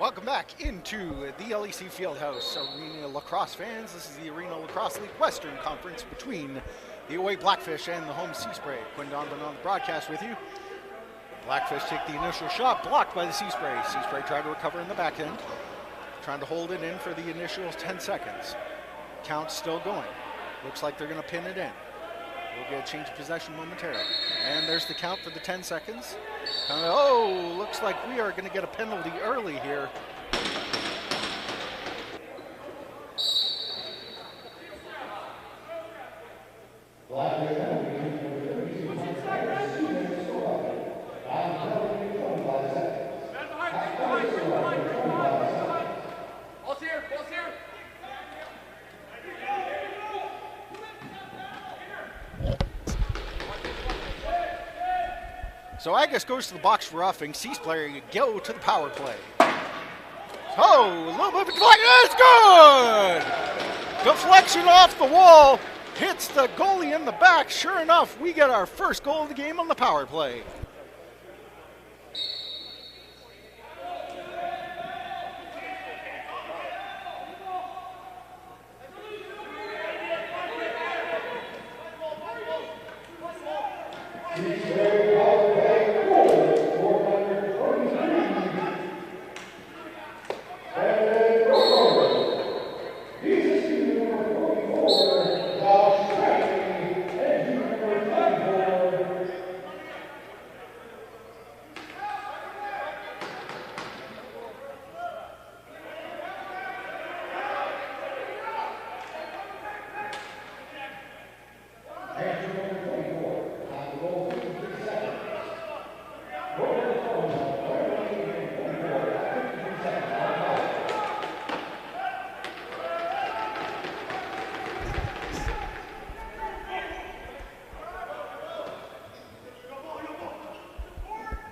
Welcome back into the LEC Fieldhouse. Arena lacrosse fans, this is the Arenalacrosseleague Western Conference between the away BlackFish and the home Sea Spray. Quinn Donovan on the broadcast with you. BlackFish take the initial shot, blocked by the Sea Spray. Sea Spray trying to recover in the back end, trying to hold it in for the initial 10 seconds. Count still going. Looks like they're going to pin it in. We'll get a change of possession momentarily. And there's the count for the 10 seconds. Oh, looks like we are going to get a penalty early here. So Agus goes to the box for roughing. Sea Spray go to the power play. Oh, a little bit of deflection. That's good. Deflection off the wall. Hits the goalie in the back. Sure enough, we get our first goal of the game on the power play.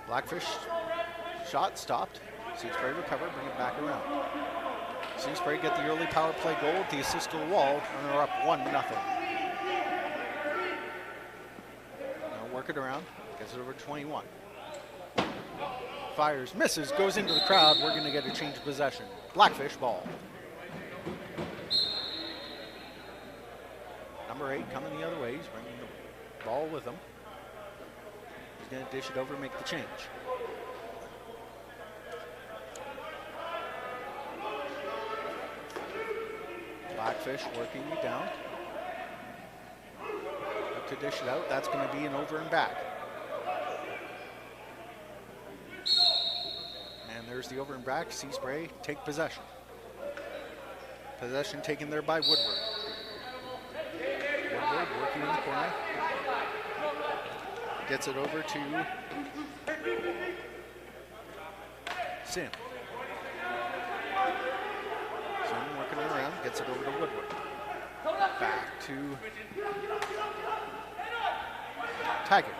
BlackFish shot stopped. Sea Spray recovered, bring it back around. Sea Spray get the early power play goal with the assist to the wall, and they're up 1-0. Now work it around, gets it over 21. Fires, misses, goes into the crowd. We're going to get a change of possession. BlackFish ball. Number 8 coming the other way. He's bringing the ball with him. He's going to dish it over and make the change. BlackFish working it down. Look to dish it out. That's going to be an over and back. And there's the over and back. Sea Spray take possession. Possession taken there by Woodward. Woodward working in the corner. Gets it over to Sim. Sim working it around, gets it over to Woodward. Back to Taggart.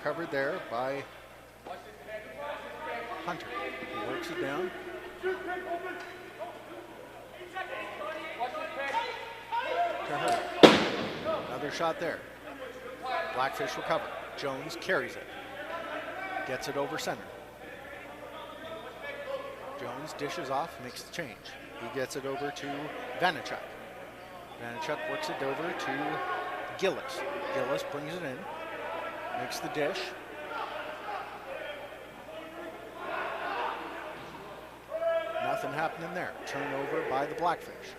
Covered there by Hunter. He works it down. To her. Another shot there. BlackFish recover. Jones carries it. Gets it over center. Jones dishes off, makes the change. He gets it over to Vanachuk. Vanachuk works it over to Gillis. Gillis brings it in, makes the dish. Nothing happening there. Turnover by the BlackFish.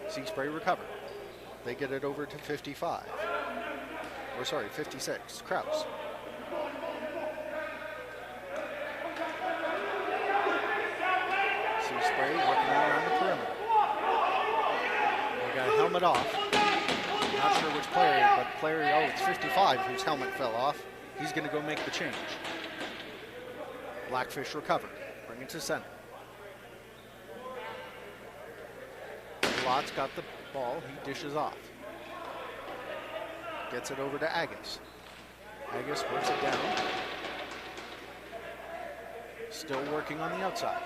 Sea Spray recover. They get it over to 55. Or sorry, 56. Kraus. Sea Spray working around the perimeter. They got a helmet off. Not sure which player, but player, oh, it's 55 whose helmet fell off. He's going to go make the change. BlackFish recovered. Bring it to center. Lott's got the ball. He dishes off. Gets it over to Agus. Agus works it down. Still working on the outside.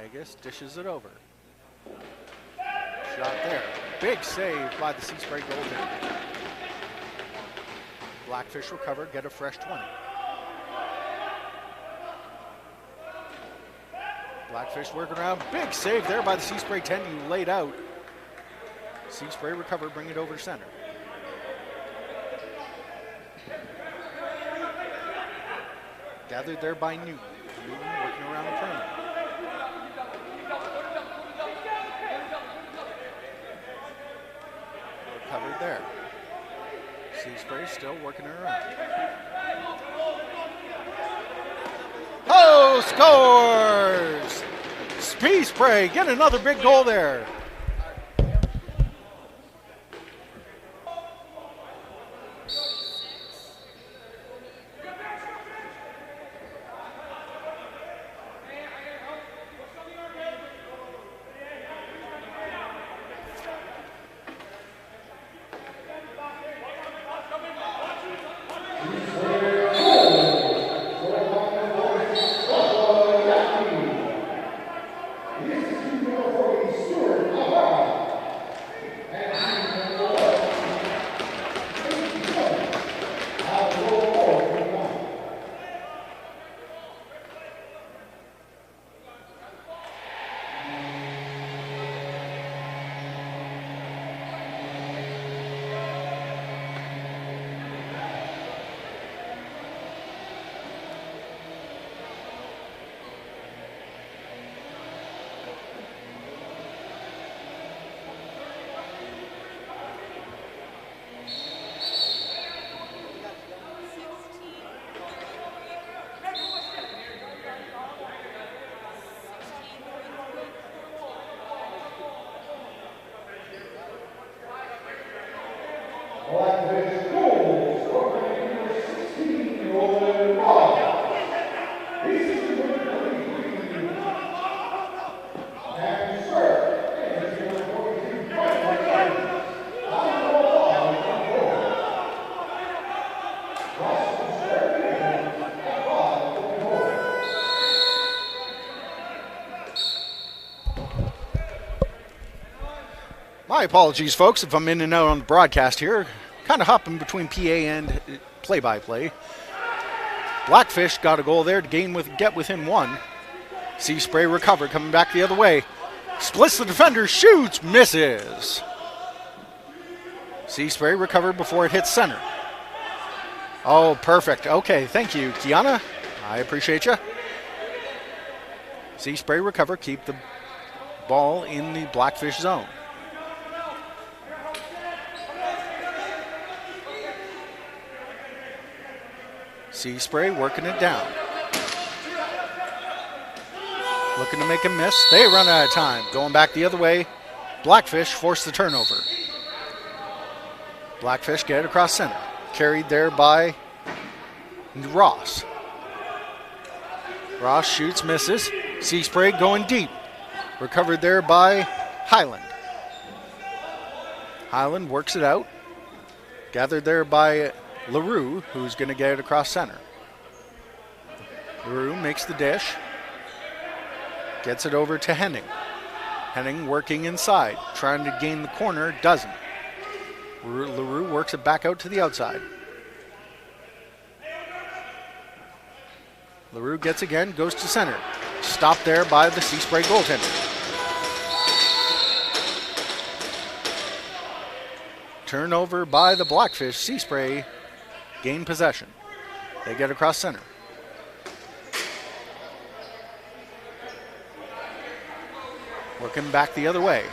Agus dishes it over. Shot there. Big save by the Sea Spray goaltender. BlackFish recovered, get a fresh 20. Blackfish working around. Big save there by the Sea Spray 10. You laid out. Sea Spray recover, bring it over to center. Gathered there by Newton. Newton working around the perimeter. Recovered there. Sea Spray still working around. Oh, scores! Sea Spray get another big goal there. My apologies, folks, if I'm in and out on the broadcast here. Kind of hopping between PA and play-by-play. Blackfish got a goal there to get within one. Sea Spray recover, coming back the other way. Splits the defender, shoots, misses. Sea Spray recovered before it hits center. Oh, perfect. Okay, thank you, Kiana. I appreciate you. Sea Spray recover, keep the ball in the Blackfish zone. Sea Spray working it down. Looking to make a miss. They run out of time. Going back the other way. Blackfish force the turnover. Blackfish get it across center. Carried there by Ross. Ross shoots, misses. Sea Spray going deep. Recovered there by Highland. Highland works it out. Gathered there by LaRue, who's going to get it across center. LaRue makes the dish. Gets it over to Henning. Henning working inside. Trying to gain the corner, doesn't. LaRue works it back out to the outside. LaRue gets again, goes to center. Stopped there by the Sea Spray goaltender. Turnover by the Blackfish. Sea Spray gain possession. They get across center. Working back the other way.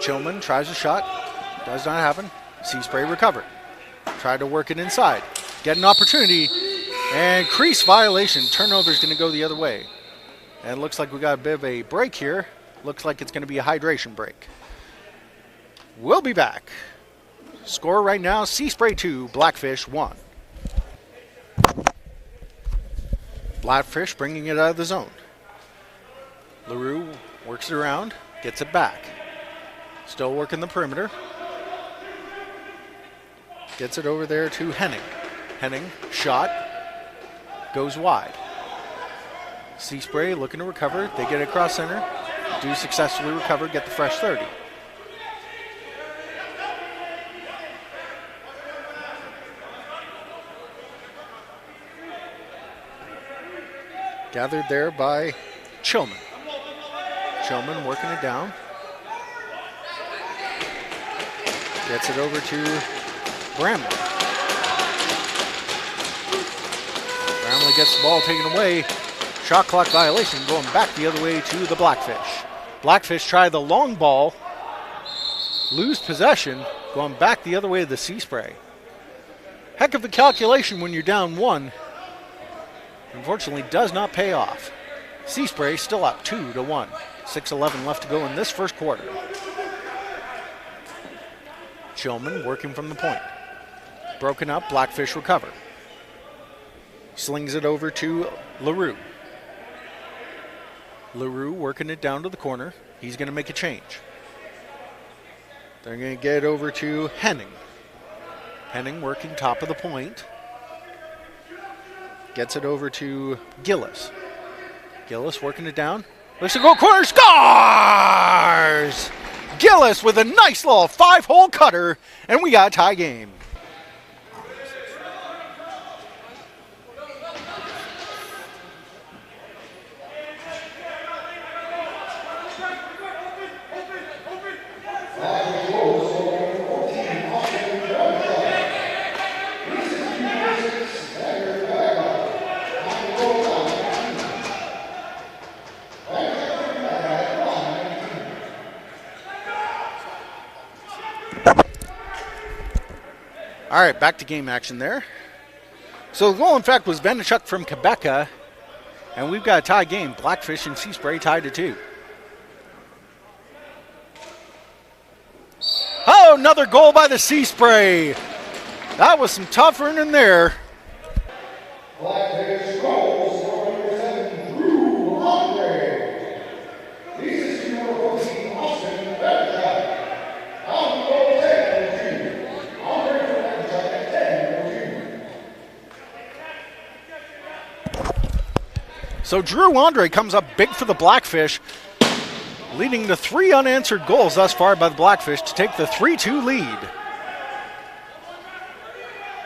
Chillman tries a shot. Does not happen. Sea Spray recovered. Tried to work it inside. Get an opportunity. And crease violation. Turnover is going to go the other way. And it looks like we got a bit of a break here. Looks like it's going to be a hydration break. We'll be back. Score right now, Sea Spray 2, Blackfish 1. Blackfish bringing it out of the zone. LaRue works it around, gets it back. Still working the perimeter. Gets it over there to Henning. Henning, shot, goes wide. Sea Spray looking to recover. They get it across center. Do successfully recover, get the fresh 30. Gathered there by Chillman. Chillman working it down. Gets it over to Bramley. Bramley gets the ball taken away. Shot clock violation going back the other way to the BlackFish. BlackFish try the long ball. Lose possession. Going back the other way to the Sea Spray. Heck of a calculation when you're down 1. Unfortunately, does not pay off. Sea Spray still up 2-1. 6:11 left to go in this first quarter. Chillman working from the point. Broken up, BlackFish recover. Slings it over to LaRue. LaRue working it down to the corner. He's going to make a change. They're going to get it over to Henning. Henning working top of the point. Gets it over to Gillis. Gillis working it down. Looks to go corner. Scores! Gillis with a nice little 5-hole cutter. And we got a tie game. All right, back to game action there. So the goal, in fact, was Vanachuk from Quebec, and we've got a tie game. BlackFish and Sea Spray tied to 2. Oh, another goal by the Sea Spray. That was some tough running there. BlackFish goals for number 7, Drew Andre. This is number 14, Austin Vanachuk. On goal 10-2. Andre Vanachuk at 10-2. So Drew Andre comes up big for the BlackFish, leading to 3 unanswered goals thus far by the BlackFish to take the 3-2 lead.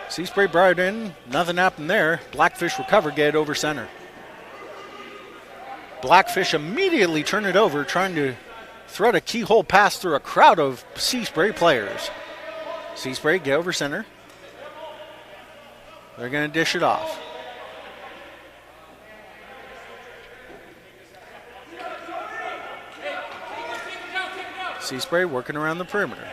Sea Spray brought it in, nothing happened there. BlackFish recovered, get it over center. BlackFish immediately turn it over, trying to thread a keyhole pass through a crowd of Sea Spray players. Sea Spray get over center. They're going to dish it off. Sea Spray working around the perimeter.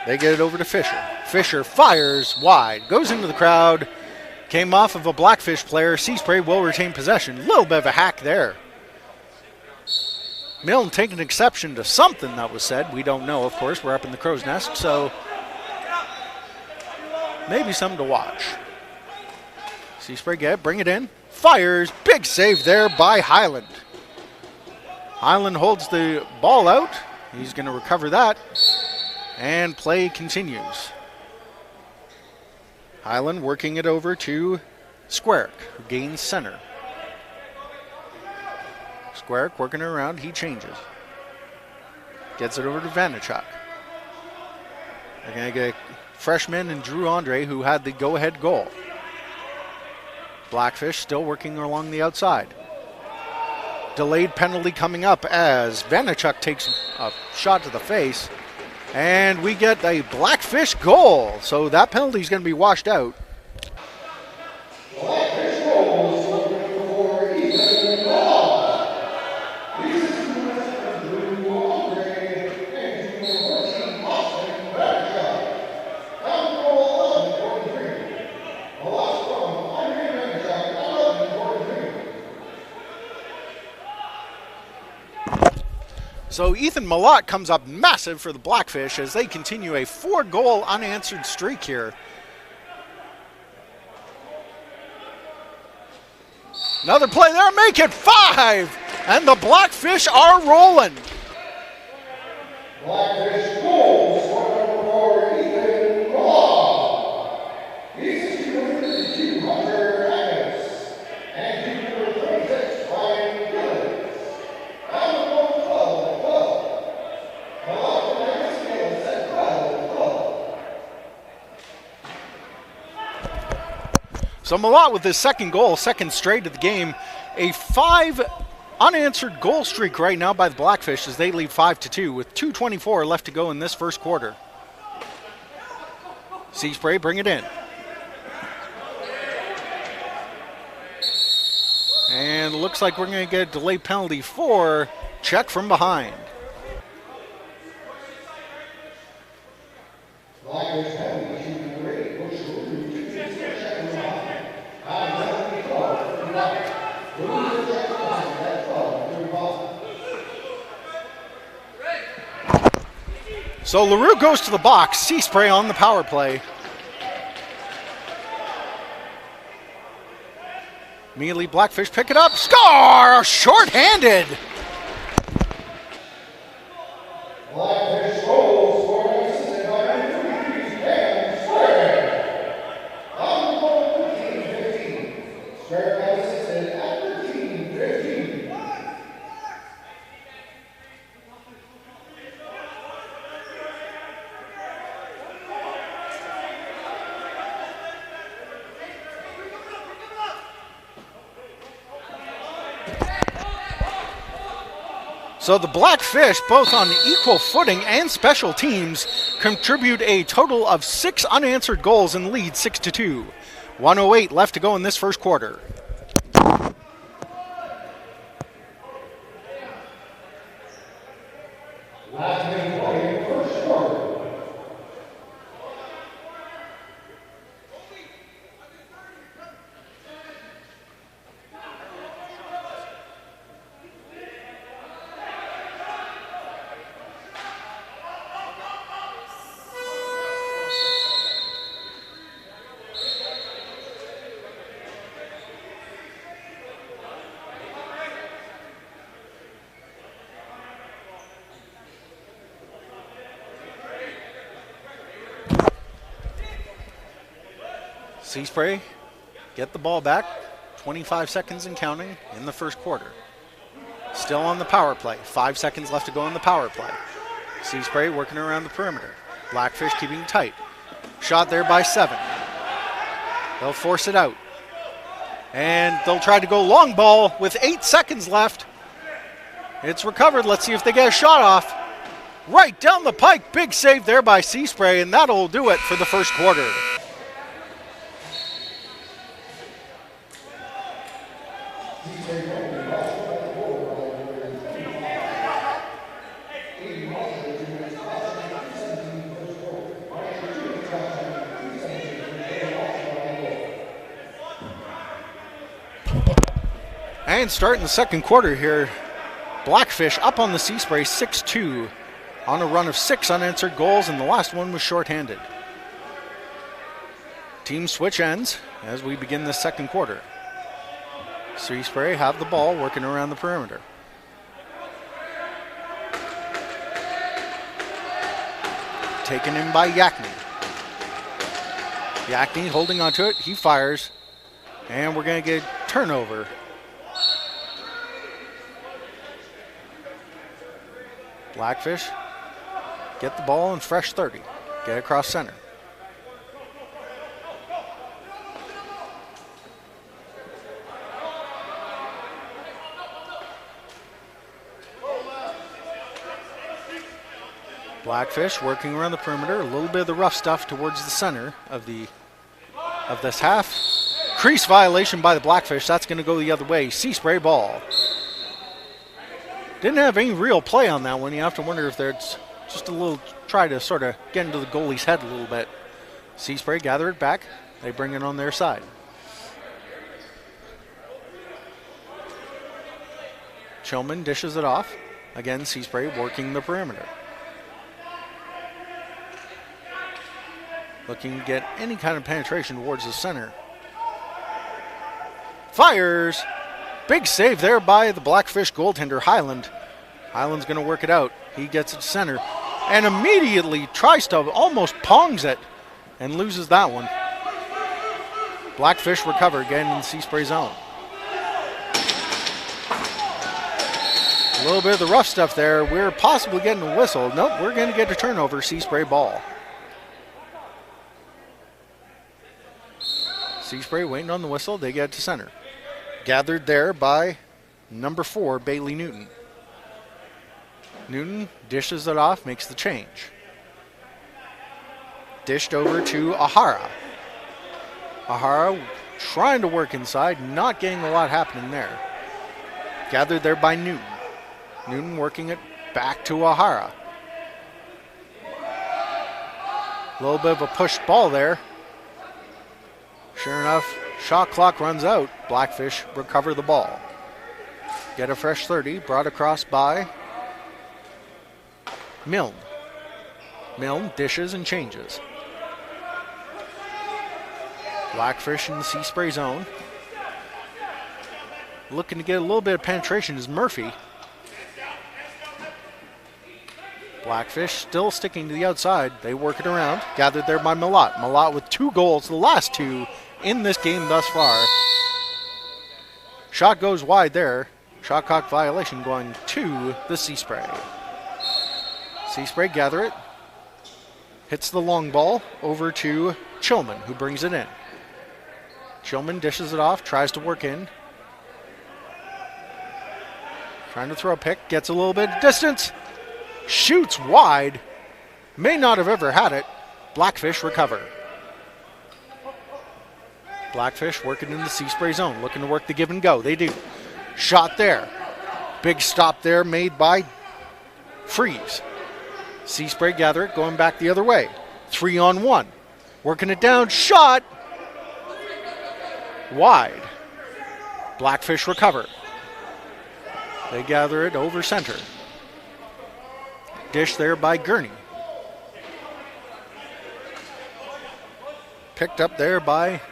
They get it over to Fisher. Fisher fires wide, goes into the crowd, came off of a BlackFish player. Sea Spray will retain possession. A little bit of a hack there. Milne taking exception to something that was said. We don't know, of course. We're up in the crow's nest, so maybe something to watch. Sea Spray get it, bring it in. Fires, big save there by Highland. Highland holds the ball out. He's going to recover that. And play continues. Highland working it over to Squarick, who gains center. Squarick working it around, he changes. Gets it over to Vanachuk. They're going to get freshman and Drew Andre, who had the go-ahead goal. BlackFish still working along the outside. Delayed penalty coming up as Vanachuk takes a shot to the face. And we get a BlackFish goal. So that penalty is going to be washed out. BlackFish goals for Ethan Law. This is number 7, Drew Andre, and number 14, Austin Vanachuk. Down goal 11-43. A loss from Andre Vanachuk, 11-43. So Ethan Malott comes up massive for the BlackFish as they continue a 4-goal unanswered streak here. Another play there, make it 5! And the BlackFish are rolling. BlackFish goals for number 4, Ethan Law. This is number 32, Hunter Agnes. And number 36, Ryan Gillis. Down the goal 12-12. Malott and Agnes Gillis at 12-12. So Malott with his second goal, second straight of the game. A 5 unanswered goal streak right now by the BlackFish as they lead 5-2 with 2:24 left to go in this first quarter. Seaspray bring it in. And it looks like we're going to get a delay penalty for check from behind. So LaRue goes to the box. Seaspray on the power play. Immediately BlackFish pick it up. Score! Short-handed. BlackFish goals for assisted by and Square. On the goal 13-15. Square got assisted at 13-15. So the BlackFish, both on equal footing and special teams, contribute a total of 6 unanswered goals and lead 6-2. 1:08 left to go in this first quarter. Last minute play, first quarter. Seaspray get the ball back. 25 seconds and counting in the first quarter. Still on the power play. 5 seconds left to go in the power play. Seaspray working around the perimeter. BlackFish keeping tight. Shot there by 7. They'll force it out. And they'll try to go long ball with 8 seconds left. It's recovered. Let's see if they get a shot off. Right down the pike. Big save there by Seaspray, and that'll do it for the first quarter. And starting the second quarter here, BlackFish up on the Seaspray 6-2 on a run of 6 unanswered goals, and the last one was shorthanded. Team switch ends as we begin the second quarter. Seaspray have the ball working around the perimeter. Taken in by Yakney. Yakney holding onto it, he fires, and we're going to get a turnover. BlackFish get the ball in fresh 30. Get across center. BlackFish working around the perimeter. A little bit of the rough stuff towards the center of this half. Crease violation by the BlackFish. That's going to go the other way. Seaspray ball. Didn't have any real play on that one. You have to wonder if there's just a little try to sort of get into the goalie's head a little bit. Seaspray gather it back. They bring it on their side. Chillman dishes it off. Again, Seaspray working the perimeter. Looking to get any kind of penetration towards the center. Fires! Big save there by the BlackFish goaltender, Highland. Highland's going to work it out. He gets it to center and immediately tries to almost pongs it and loses that one. BlackFish recover again in Seaspray zone. A little bit of the rough stuff there. We're possibly getting a whistle. Nope, we're going to get a turnover. Seaspray ball. Sea Spray waiting on the whistle. They get it to center. Gathered there by number 4, Bailey Newton. Newton dishes it off, makes the change. Dished over to Ahara. Ahara trying to work inside, not getting a lot happening there. Gathered there by Newton. Newton working it back to Ahara. A little bit of a pushed ball there. Sure enough, shot clock runs out. BlackFish recover the ball. Get a fresh 30, brought across by Milne. Milne dishes and changes. BlackFish in the Sea Spray zone. Looking to get a little bit of penetration is Murphy. BlackFish still sticking to the outside. They work it around. Gathered there by Malat. Malat with 2 goals, the last 2 in this game thus far. Shot goes wide there. Shot clock violation going to the Sea Spray. Sea Spray gather it. Hits the long ball over to Chilman, who brings it in. Chilman dishes it off, tries to work in. Trying to throw a pick, gets a little bit of distance. Shoots wide. May not have ever had it. BlackFish recover. BlackFish working in the Sea Spray zone, looking to work the give and go. They do. Shot there. Big stop there made by Freeze. Sea Spray gather it, going back the other way. 3-on-1. Working it down. Shot. Wide. BlackFish recover. They gather it over center. Dish there by Gurney. Picked up there by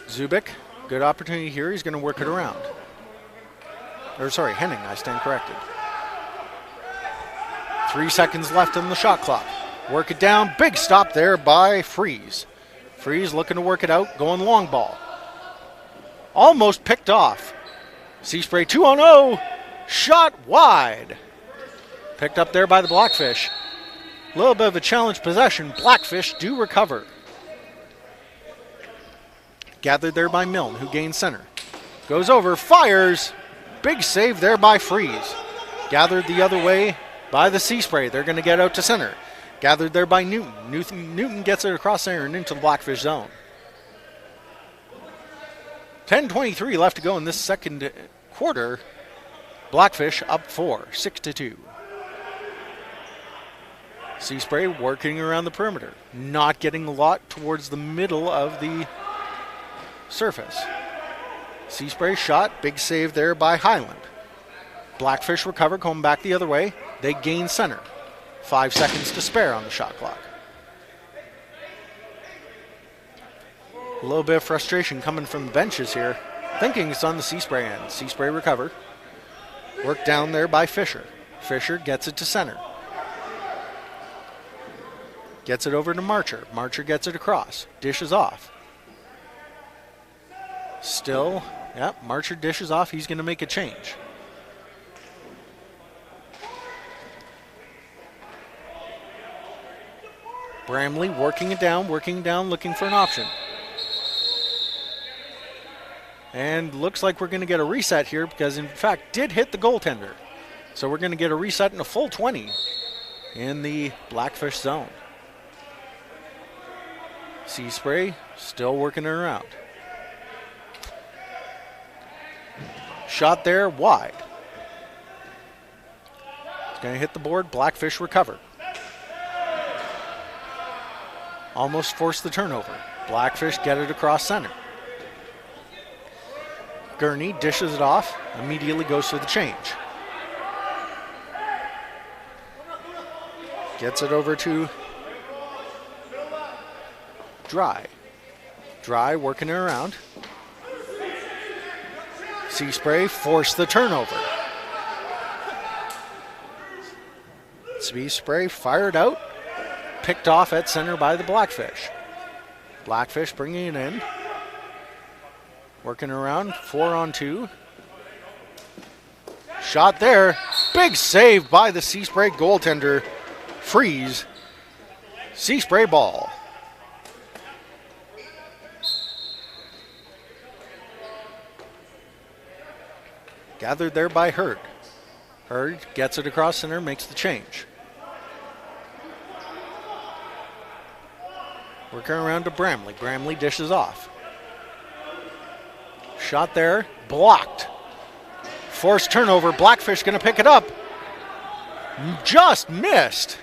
Zubik. Good opportunity here. He's going to work it around. Henning, I stand corrected. 3 seconds left on the shot clock. Work it down. Big stop there by Freeze. Freeze looking to work it out. Going long ball. Almost picked off. Sea Spray 2-on-0. Shot wide. Picked up there by the BlackFish. A little bit of a challenge possession. BlackFish do recover. Gathered there by Milne, who gains center. Goes over, fires. Big save there by Freeze. Gathered the other way by the Sea Spray. They're going to get out to center. Gathered there by Newton. Newton gets it across center and into the BlackFish zone. 10:23 left to go in this second quarter. BlackFish up 4, 6-2. Sea Spray working around the perimeter. Not getting a lot towards the middle of the surface. Sea Spray shot. Big save there by Highland. BlackFish recover, coming back the other way. They gain center. 5 seconds to spare on the shot clock. A little bit of frustration coming from the benches here. Thinking it's on the Sea Spray end. Sea Spray recover. Worked down there by Fisher. Fisher gets it to center. Gets it over to Marcher. Marcher gets it across. Dishes off. Still, Marcher dishes off. He's going to make a change. Bramley working it down, looking for an option. And looks like we're going to get a reset here because, in fact, did hit the goaltender. So we're going to get a reset and a full 20 in the BlackFish zone. Sea Spray still working it around. Shot there wide. It's going to hit the board. BlackFish recover. Almost forced the turnover. BlackFish get it across center. Gurney dishes it off, immediately goes for the change. Gets it over to Dry. Dry working it around. Sea Spray forced the turnover. Sea Spray fired out. Picked off at center by the BlackFish. BlackFish bringing it in. Working around, 4-on-2. Shot there. Big save by the Sea Spray goaltender. Freeze. Sea Spray ball. Gathered there by Hurd. Hurd gets it across center, makes the change. Working around to Bramley. Bramley dishes off. Shot there, blocked. Forced turnover, BlackFish gonna pick it up. Just missed.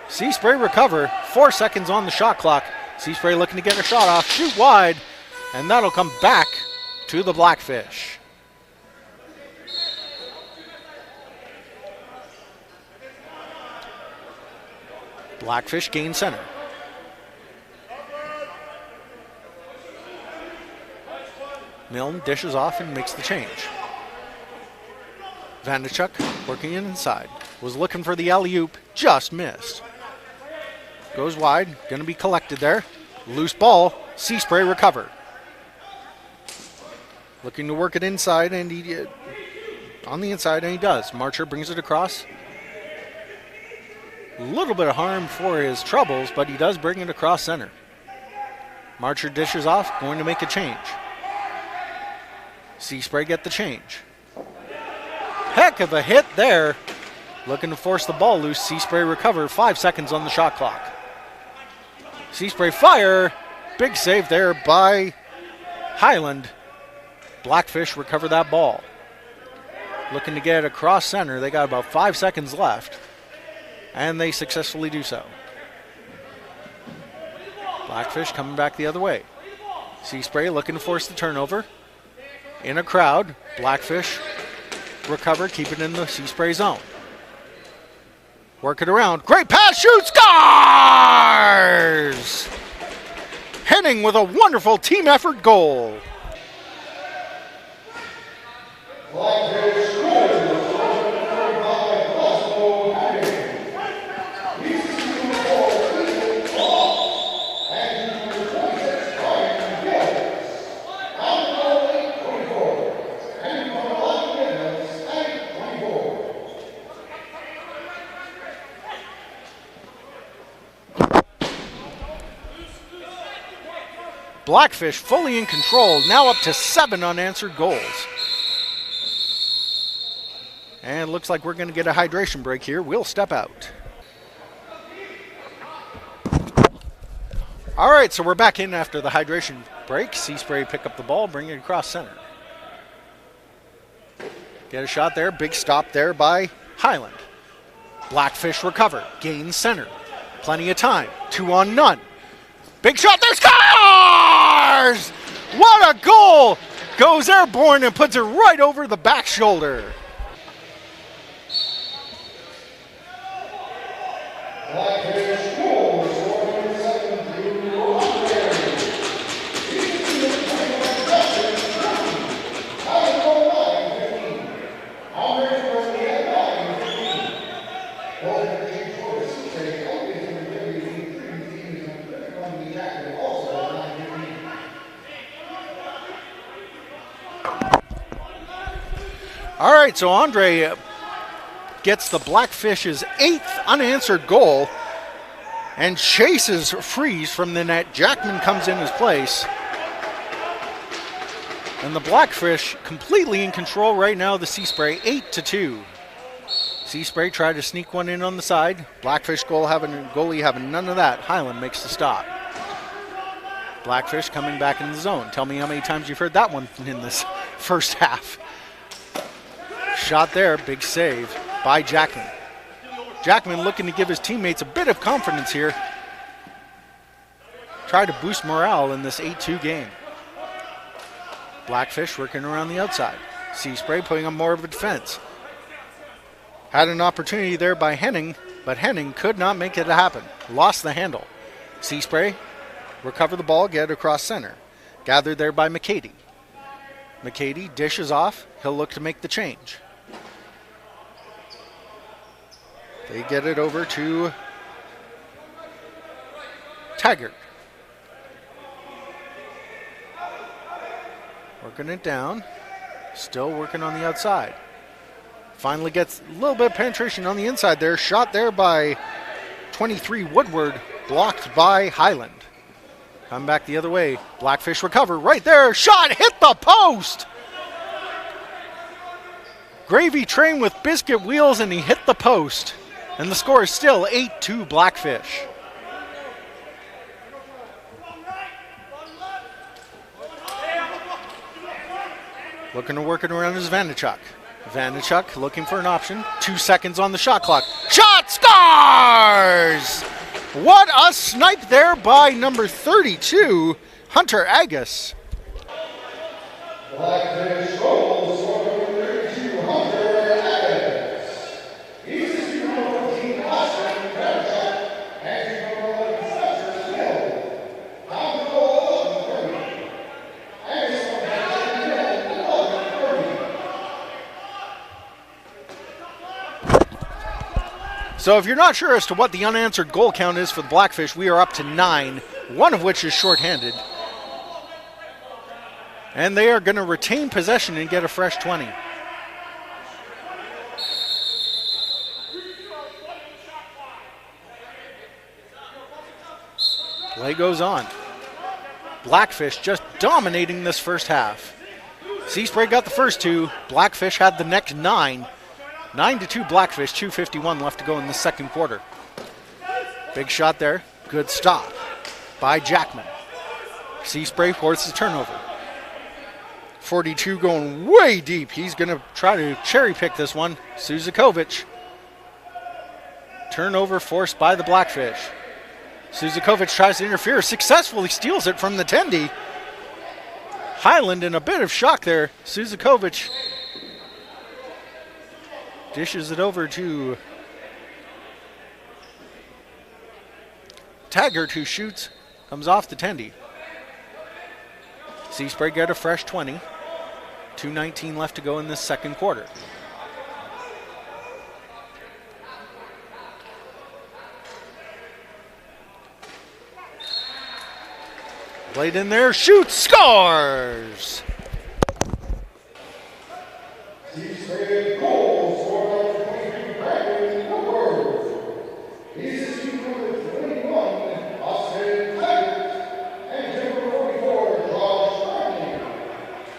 Seaspray recover, 4 seconds on the shot clock. Seaspray looking to get a shot off, shoot wide, and that'll come back to the BlackFish. BlackFish gain center. Milne dishes off and makes the change. Vanderchuk working inside. Was looking for the alley-oop, just missed. Goes wide, gonna be collected there. Loose ball, Seaspray recovered. Looking to work it inside, and he on the inside, and he does. Marcher brings it across. A little bit of harm for his troubles, but he does bring it across center. Marcher dishes off, going to make a change. Seaspray get the change. Heck of a hit there. Looking to force the ball loose. Seaspray recover. 5 seconds on the shot clock. Seaspray fire. Big save there by Highland. BlackFish recover that ball. Looking to get it across center. They got about 5 seconds left. And they successfully do so. BlackFish coming back the other way. Seaspray looking to force the turnover. In a crowd, BlackFish recover, keep it in the Seaspray zone. Work it around. Great pass, shoot, scores! Henning with a wonderful team effort goal. BlackFish scores. BlackFish fully in control, now up to 7 unanswered goals. And it looks like we're going to get a hydration break here. We'll step out. All right, so we're back in after the hydration break. Seaspray pick up the ball, bring it across center. Get a shot there, big stop there by Highland. BlackFish recover, gains center. Plenty of time, 2 on none. Big shot there, scores! What a goal! Goes airborne and puts it right over the back shoulder. BlackFish scores. All right, so Andre gets the BlackFish's 8th unanswered goal and chases Freeze from the net. Jackman comes in his place. And the BlackFish completely in control right now, the Seaspray 8-2. Seaspray tried to sneak one in on the side. BlackFish goalie having none of that. Highland makes the stop. BlackFish coming back in the zone. Tell me how many times you've heard that one in this first half. Shot there, big save by Jackman. Jackman looking to give his teammates a bit of confidence here. Try to boost morale in this 8-2 game. BlackFish working around the outside. Seaspray putting on more of a defense. Had an opportunity there by Henning, but Henning could not make it happen. Lost the handle. Seaspray recover the ball, get it across center. Gathered there by McCady. McCady dishes off. He'll look to make the change. They get it over to Taggart. Working it down. Still working on the outside. Finally gets a little bit of penetration on the inside there. Shot there by 23 Woodward. Blocked by Highland. Come back the other way. BlackFish recover right there. Shot hit the post. gravy train with biscuit wheels, and he hit the post. And the score is still 8-2 Blackfish. Looking to work it around is Vanachuk. Vanachuk looking for an option. 2 seconds on the shot clock. Shot scores! What a snipe there by number 32, Hunter Agus. Blackfish goals for number 32, Hunter Agus. He's the student number 14, Austin Vanachuk, and student number 11, Spencer Smith. Down the goal, 11-30. Agus on Vanachuk, 11-30. So if you're not sure as to what the unanswered goal count is for the Blackfish, we are up to 9, one of which is shorthanded. And they are going to retain possession and get a fresh 20. Play goes on. Blackfish just dominating this first half. Seaspray got the first 2. Blackfish had the next 9. 9-2 Blackfish, 2:51 left to go in the second quarter. Big shot there. Good stop by Jackman. Seaspray forces turnover. 42 going way deep. He's going to try to cherry pick this one. Suzakovic. Turnover forced by the Blackfish. Suzakovic tries to interfere. Successfully steals it from the Tendy. Highland in a bit of shock there. Suzakovic dishes it over to Taggart, who shoots. Comes off the Tendy. Seaspray got a fresh 20. 2:19 left to go in this second quarter. Played in there, shoots, scores! Seaspray goals for number 22, Brandon Woodward. He's the student number 21, Austin Taggart, and number 44, Josh Riley.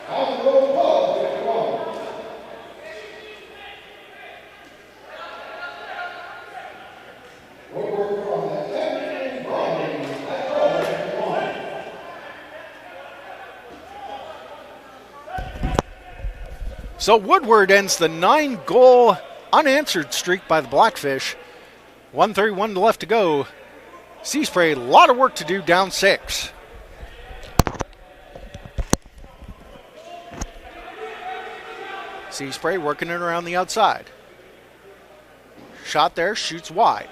Down the goal, 12-51. Woodward from the 10, Brandon at 12-51. So Woodward ends the 9-goal unanswered streak by the Blackfish. 1:31 left to go. Seaspray, a lot of work to do, down 6. Seaspray working it around the outside. Shot there, shoots wide.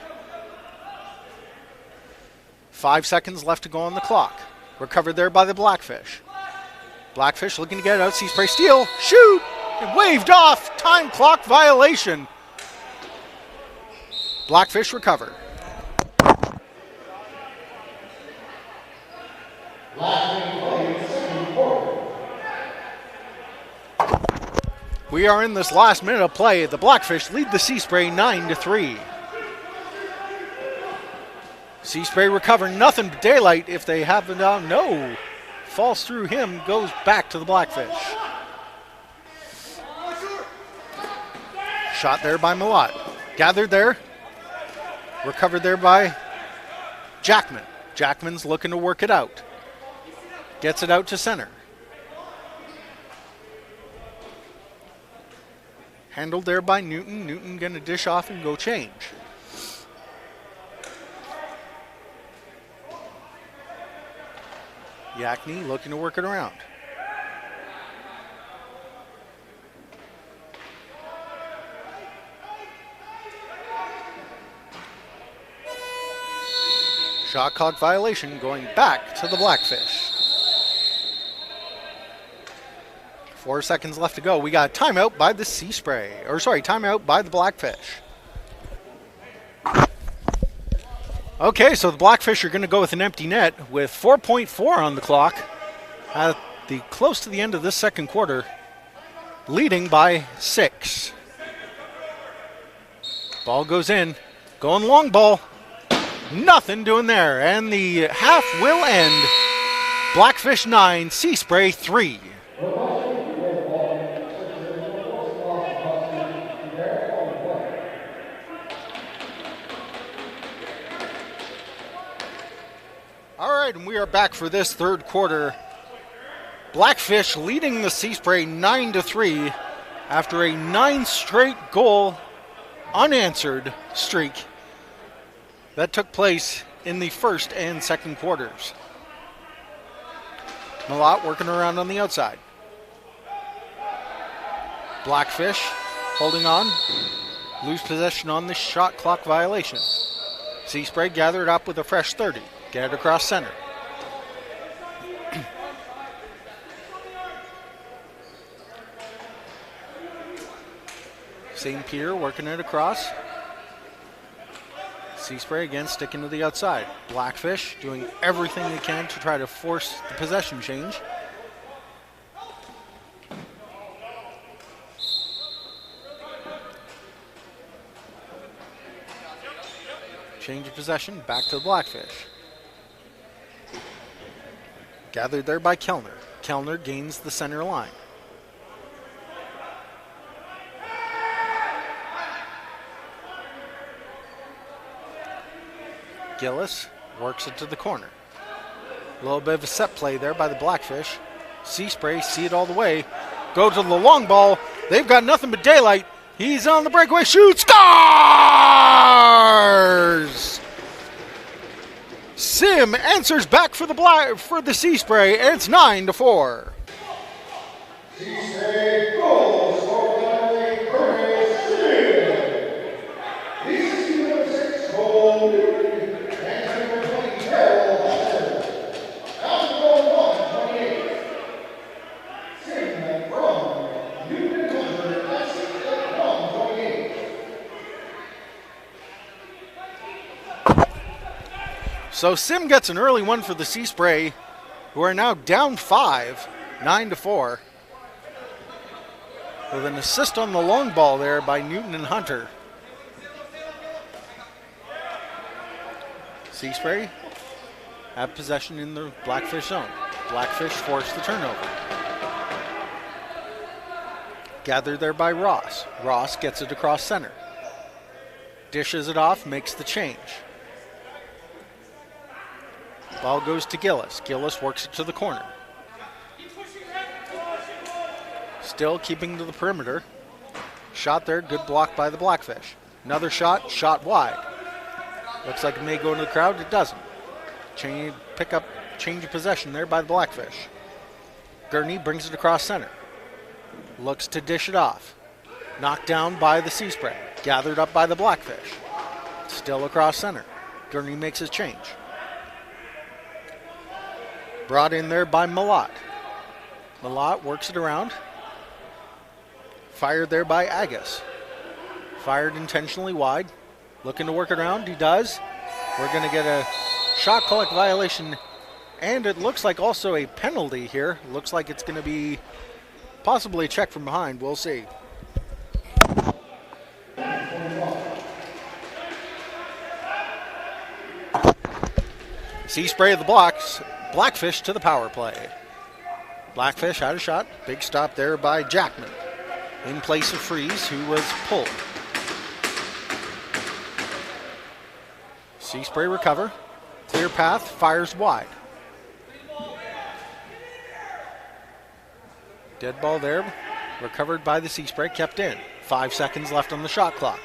5 seconds left to go on the clock. Recovered there by the Blackfish. Blackfish looking to get it out. Seaspray steal, shoot! It waved off, time clock violation. Blackfish recover. We are in this last minute of play. The Blackfish lead the Seaspray 9-3. Seaspray recover nothing but daylight. If they have it down, no. Falls through him, goes back to the Blackfish. Shot there by Malott. Gathered there. Recovered there by Jackman. Jackman's looking to work it out. Gets it out to center. Handled there by Newton. Newton going to dish off and go change. Yakney looking to work it around. Shot clock violation going back to the Blackfish. 4 seconds left to go. We got a timeout by the Seaspray. Or sorry, timeout by the Blackfish. Okay, so the Blackfish are going to go with an empty net with 4.4 on the clock at the close to the end of this second quarter, leading by 6. Ball goes in, going long ball. Nothing doing there, and the half will end. Blackfish 9, Seaspray 3. All right, and we are back for this third quarter. BlackFish leading the Sea Spray 9-3 after a 9 straight goal unanswered streak that took place in the first and second quarters. Malott working around on the outside. BlackFish holding on. Lose possession on the shot clock violation. Sea Spray gathered up with a fresh 30. Get it across center. St. Peter working it across. Sea Spray again sticking to the outside. BlackFish doing everything they can to try to force the possession change. Change of possession, back to the BlackFish. Gathered there by Kellner. Kellner gains the center line. Gillis works it to the corner. A little bit of a set play there by the BlackFish. Sea Spray see it all the way. Go to the long ball. They've got nothing but daylight. He's on the breakaway. Shoot. Scores! Sim answers back for the Sea Spray, and it's 9-4. Sea Spray goal scored by Curtis Sim. This is number 6 goal, and number 20 Carol Hunter. Out goal 128. Sim from Newton Hunter, that's 128. So Sim gets an early one for the Sea Spray, who are now down 5, 9-4. With an assist on the long ball there by Newton and Hunter. Sea Spray have possession in the BlackFish zone. BlackFish forced the turnover. Gathered there by Ross. Ross gets it across center. Dishes it off, makes the change. Ball goes to Gillis. Gillis works it to the corner. Still keeping to the perimeter. Shot there, good block by the BlackFish. Another shot, shot wide. Looks like it may go into the crowd, it doesn't. Change of possession there by the BlackFish. Gurney brings it across center. Looks to dish it off. Knocked down by the Sea Spray. Gathered up by the BlackFish. Still across center. Gurney makes his change. Brought in there by Malott. Malott works it around. Fired there by Agus. Fired intentionally wide. Looking to work it around. He does. We're going to get a shot clock violation. And it looks like also a penalty here. Looks like it's going to be possibly a check from behind. We'll see. Sea Spray of the blocks. BlackFish to the power play. BlackFish had a shot. Big stop there by Jackman. In place of Freeze, who was pulled. Sea Spray recover. Clear path, fires wide. Dead ball there. Recovered by the Sea Spray, kept in. 5 seconds left on the shot clock.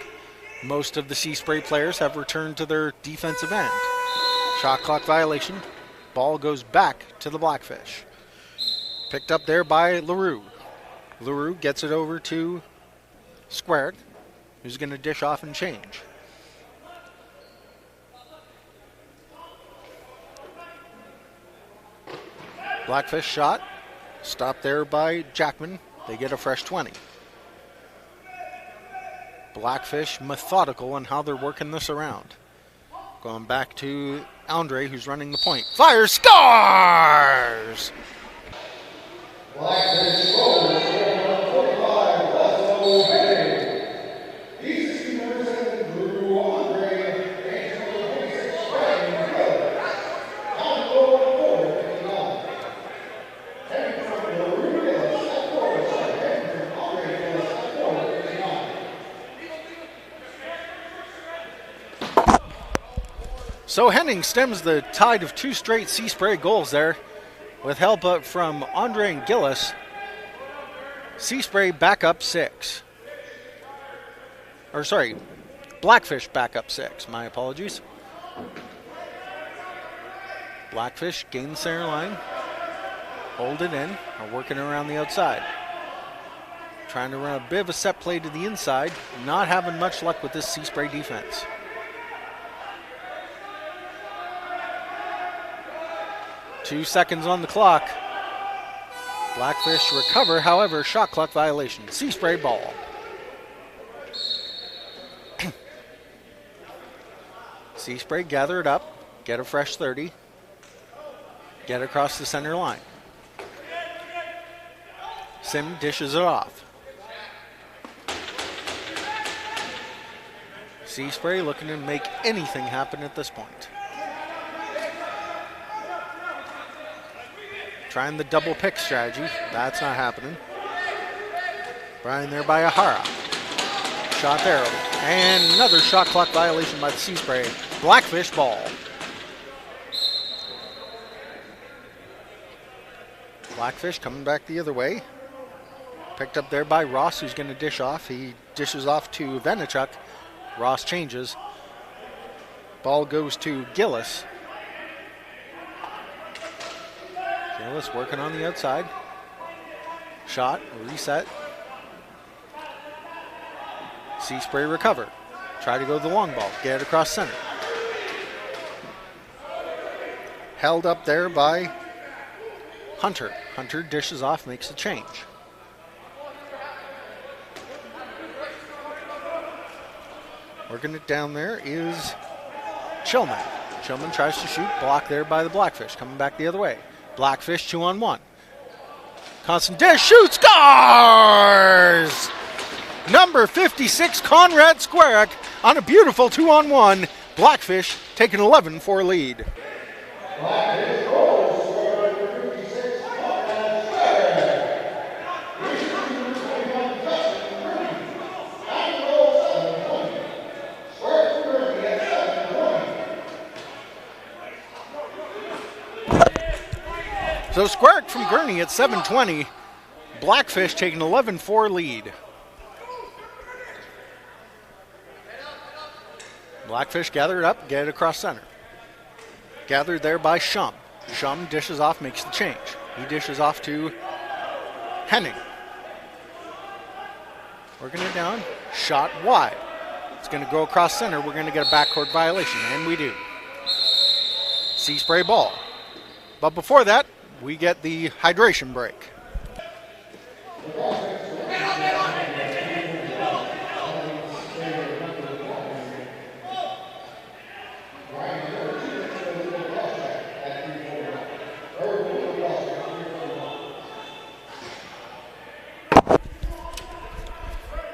Most of the Sea Spray players have returned to their defensive end. Shot clock violation. Ball goes back to the BlackFish. Picked up there by LaRue. LaRue gets it over to Squared, who's going to dish off and change. BlackFish shot. Stopped there by Jackman. They get a fresh 20. BlackFish methodical in how they're working this around. Going back to Andre, who's running the point. Fires, scores! BlackFish goal scored by 45, Russell Henry. These two numbers in Drew Andre and number 26, Brian Gill. Out goal 459. Henry from LaRue Gillis at 407. Henry from Andre Gillis at 459. So Henning stems the tide of 2 straight Sea Spray goals there with help up from Andre and Gillis. Sea Spray back up 6. Or sorry, BlackFish back up 6. My apologies. BlackFish gain the center line. Hold it in. Are working around the outside. Trying to run a bit of a set play to the inside. Not having much luck with this Sea Spray defense. Two seconds on the clock. BlackFish recover, however, shot clock violation. Sea Spray ball. Sea Spray gather it up, get a fresh 30, get across the center line. Sim dishes it off. Sea Spray looking to make anything happen at this point. Trying the double pick strategy. That's not happening. Brian there by Ahara. Shot there. And another shot clock violation by the Sea Spray. BlackFish ball. BlackFish coming back the other way. Picked up there by Ross, who's going to dish off. He dishes off to Venichuk. Ross changes. Ball goes to Gillis. Gillis working on the outside. Shot, reset. Sea Spray recover. Try to go the long ball, get it across center. Held up there by Hunter. Hunter dishes off, makes a change. Working it down there is Chillman. Chillman tries to shoot, blocked there by the BlackFish. Coming back the other way. BlackFish 2-on-1. Constant dish, shoots, scores! Number 56, Conrad Squarick on a beautiful 2-on-1. BlackFish take an 11-4 lead. BlackFish goals scorer number 56, Conrad Squarick. He shoots 21 possessions for Gurney. 9 goals, 7 points. Squarick for Gurney at 7-20. So Squarick from Gurney at 7-20. BlackFish take an 11-4 lead. BlackFish gathered up, get it across center. Gathered there by Shum. Shum dishes off, makes the change. He dishes off to Henning. Working it down, shot wide. It's going to go across center. We're going to get a backcourt violation, and we do. Sea Spray ball. But before that, we get the hydration break.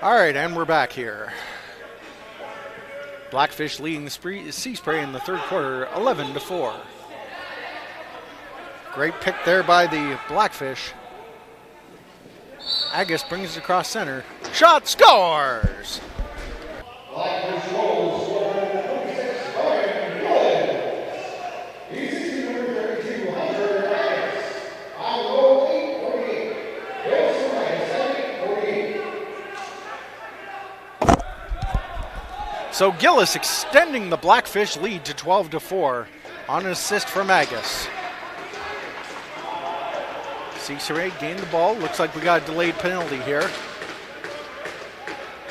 All right, and we're back here. BlackFish leading the Sea Spray in the third quarter, 11-4. Great pick there by the BlackFish. Agus brings it across center. Shot, scores! BlackFish goals scorer number 26, Brian Gillis. He's number 32, Hunter Agus. On goal 8-48. Gillis for Agus, 7-48. So Gillis extending the BlackFish lead to 12-4 on an assist from Agus. Sea Spray gained the ball. Looks like we got a delayed penalty here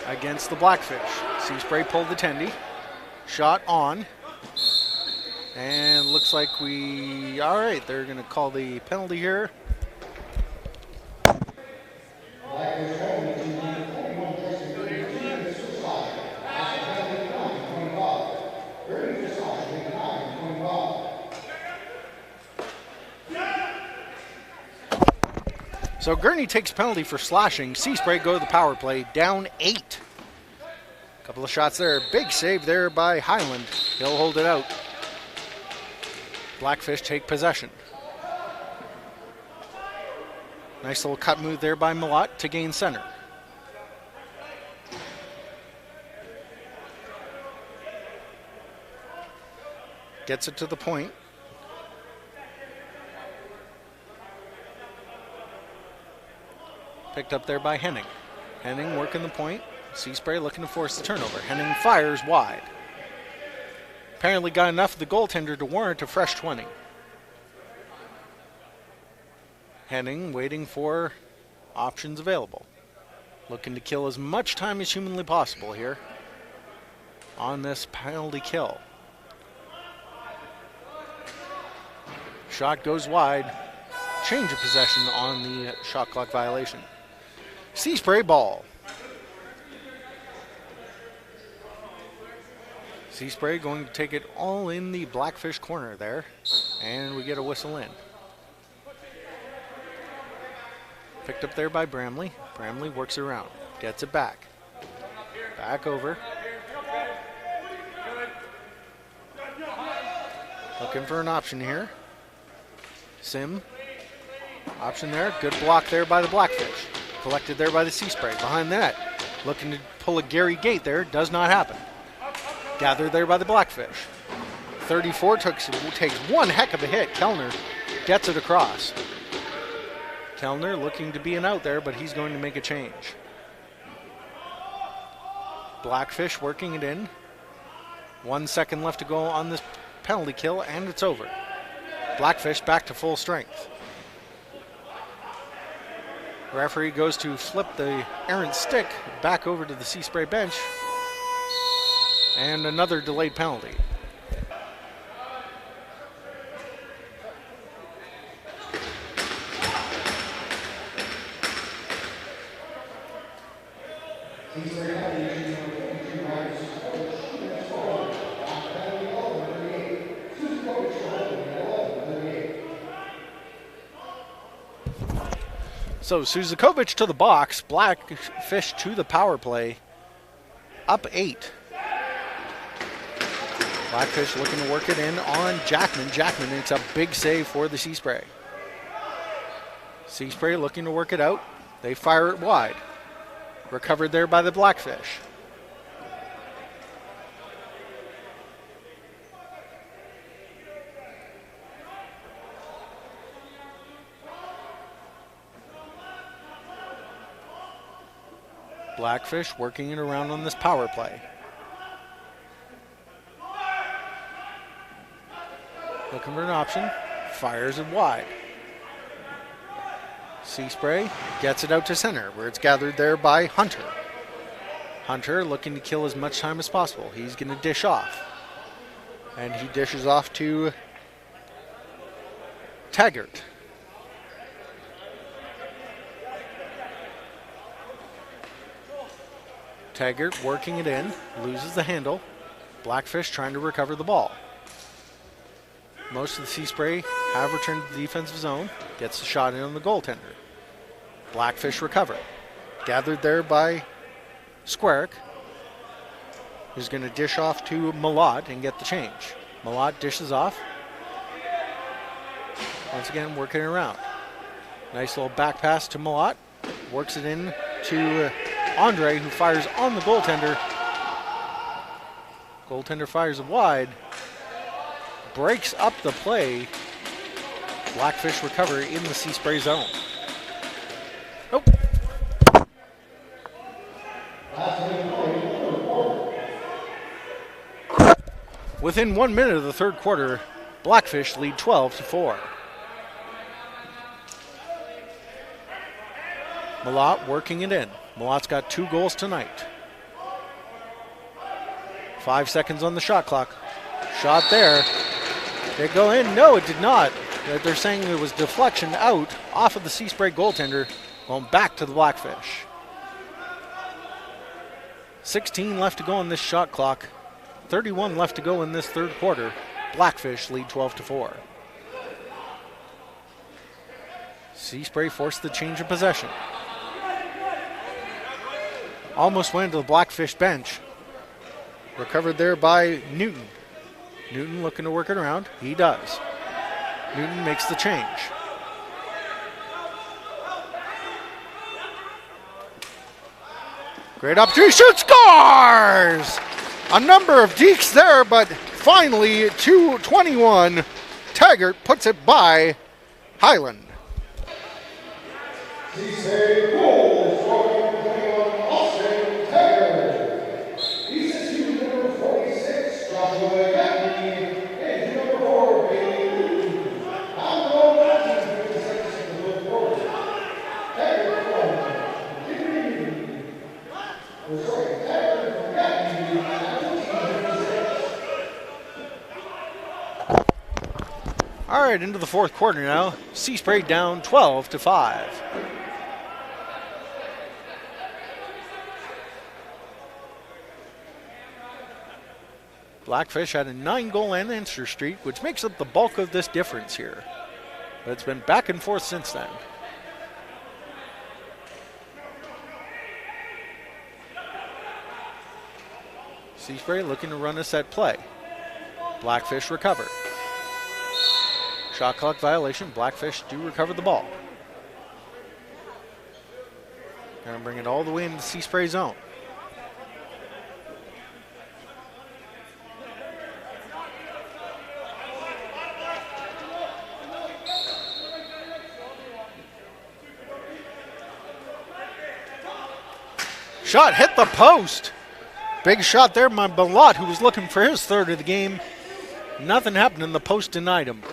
against the BlackFish. Sea Spray pulled the tendy. Shot on. And looks like all right, they're going to call the penalty here. BlackFish penalty to number 41, Justin Gurney, this was slide. After penalty 9-25. Gurney for slide, 9-25. So Gurney takes penalty for slashing. Sea Spray go to the power play, down 8. Couple of shots there. Big save there by Highland. He'll hold it out. BlackFish take possession. Nice little cut move there by Malott to gain center. gets it to the point. Picked up there by Henning. Henning working the point. Seaspray looking to force the turnover. Henning fires wide. Apparently got enough of the goaltender to warrant a fresh 20. Henning waiting for options available. Looking to kill as much time as humanly possible here on this penalty kill. Shot goes wide. Change of possession on the shot clock violation. Seaspray ball. Seaspray going to take it all in the BlackFish corner there, and we get a whistle in. Picked up there by Bramley. Bramley works it around, gets it back. Back over. Looking for an option here. Sim. Option there. Good block there by the BlackFish. Collected there by the Seaspray. Behind that. Looking to pull a Gary Gate there. Does not happen. Gathered there by the BlackFish. 34 takes one heck of a hit. Kellner gets it across. Kellner looking to be an out there, but he's going to make a change. BlackFish working it in. 1 second left to go on this penalty kill, and it's over. BlackFish back to full strength. Referee goes to flip the errant stick back over to the Seaspray bench. And another delayed penalty. So Suzakovic to the box, BlackFish to the power play, up 8. BlackFish looking to work it in on Jackman. Jackman, it's a big save for the Seaspray. Seaspray looking to work it out. They fire it wide. Recovered there by the BlackFish. BlackFish working it around on this power play. Looking for an option. Fires it wide. Seaspray gets it out to center, where it's gathered there by Hunter. Hunter looking to kill as much time as possible. He's going to dish off. And he dishes off to Taggart. Taggart working it in, loses the handle. BlackFish trying to recover the ball. Most of the Seaspray have returned to the defensive zone. Gets the shot in on the goaltender. BlackFish recover. Gathered there by Squarick, who's going to dish off to Malott and get the change. Malott dishes off. Once again, working it around. Nice little back pass to Malott. Works it in to Andre, who fires on the goaltender. Goaltender fires it wide. Breaks up the play. BlackFish recover in the Seaspray zone. Nope. Within 1 minute of the third quarter, BlackFish lead 12-4. Malott working it in. Malott's got 2 goals tonight. 5 seconds on the shot clock. Shot there. Did it go in? No, it did not. They're saying it was deflection out off of the Seaspray goaltender, going back to the BlackFish. 16 left to go on this shot clock. 31 left to go in this third quarter. BlackFish lead 12-4. Seaspray forced the change of possession. Almost went to the BlackFish bench. Recovered there by Newton. Newton looking to work it around. He does. Newton makes the change. Great opportunity. Shoot, scores! A number of dekes there, but finally, 2:21. Taggart puts it by Highland. Seasbury goal scoring on Austin Taggart. He's to number 46, Joshua Gaffney, and number 4, Bailey Lou. I'm going back to 56 to look forward. Taggart from Gaffney. Taggart from Gaffney at 14:56. All right, into the fourth quarter now. Seaspray down 12-5. BlackFish had a 9-goal unanswered streak, which makes up the bulk of this difference here. But it's been back and forth since then. Seaspray looking to run a set play. BlackFish recover. Shot clock violation. BlackFish do recover the ball. Gonna bring it all the way into the Seaspray zone. Shot hit the post. Big shot there by Balot, who was looking for his third of the game. Nothing happened, and the post denied him.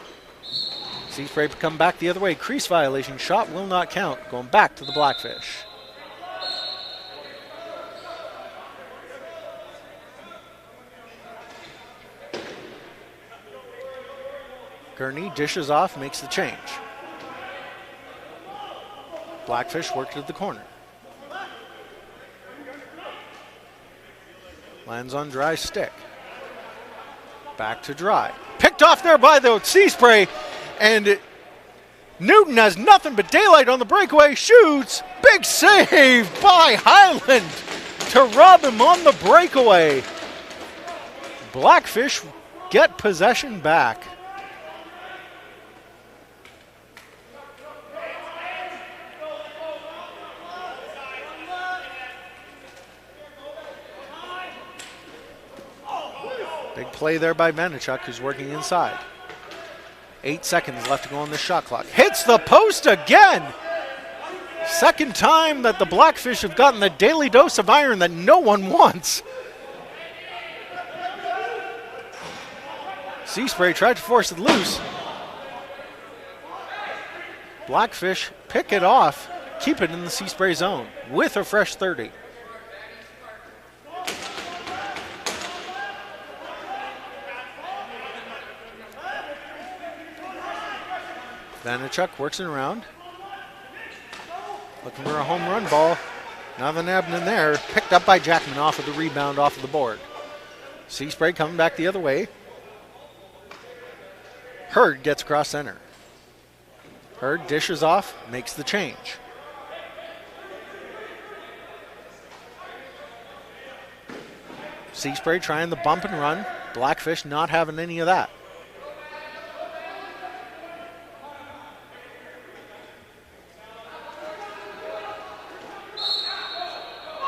Seaspray come back the other way. Crease violation. Shot will not count. Going back to the BlackFish. Gurney dishes off, makes the change. BlackFish worked at the corner. Lands on dry stick. Back to dry. Picked off there by the Seaspray, and Newton has nothing but daylight on the breakaway. Shoots. Big save by Highland to rob him on the breakaway. BlackFish get possession back. Big play there by Vanachuk, who's working inside. 8 seconds left to go on the shot clock. Hits the post again. Second time that the BlackFish have gotten the daily dose of iron that no one wants. Seaspray tried to force it loose. BlackFish pick it off, keep it in the Seaspray zone with a fresh 30. Vanachuk works it around. Looking for a home run ball. Nothing happening there. Picked up by Jackman off of the rebound off of the board. Seaspray coming back the other way. Hurd gets across center. Hurd dishes off, makes the change. Seaspray trying the bump and run. BlackFish not having any of that.